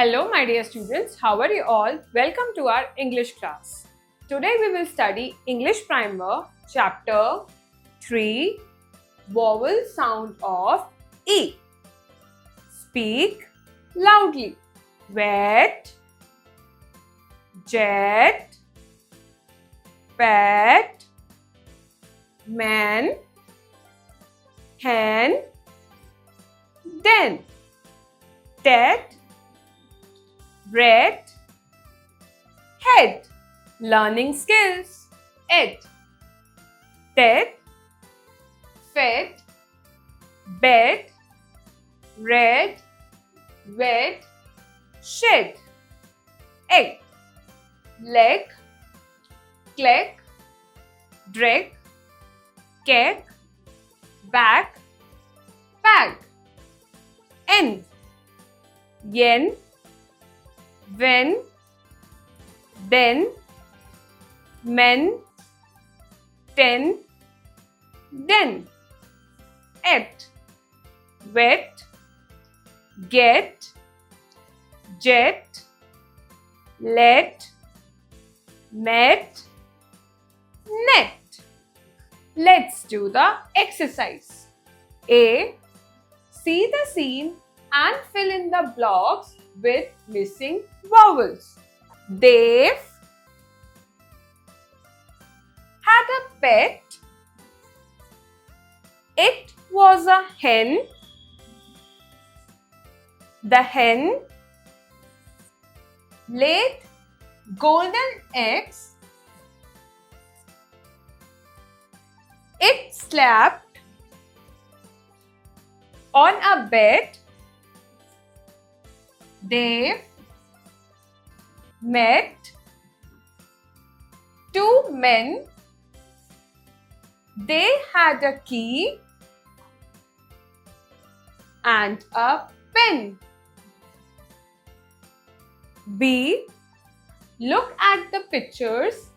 Hello my dear students, how are you all? Welcome to our English class. Today we will study English Primer Chapter 3 Vowel Sound of E. Speak loudly. Wet, jet, pet, man, hen, den, tet, red, head. Learning skills. Ed, tet, fed, bed, red, wet, shed. Egg, leg, click, drag, cake, back, bag. End, yen, when, then, men, ten, den. Et, wet, get, jet, let, met, net. Let's do the exercise. A. See the scene and fill in the blocks with missing vowels. Dave had a pet. It was a hen. The hen laid golden eggs. It slept on a bed. Dave met two men. They had a key and a pen. B. Look at the pictures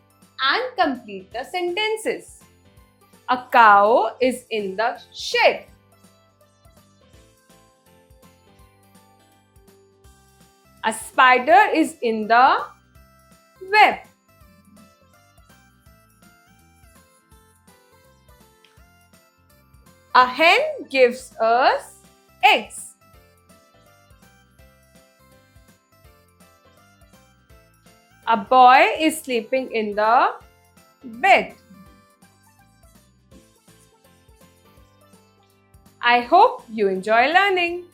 and complete the sentences. A cow is in the shed. A spider is in the web. A hen gives us eggs. A boy is sleeping in the bed. I hope you enjoy learning.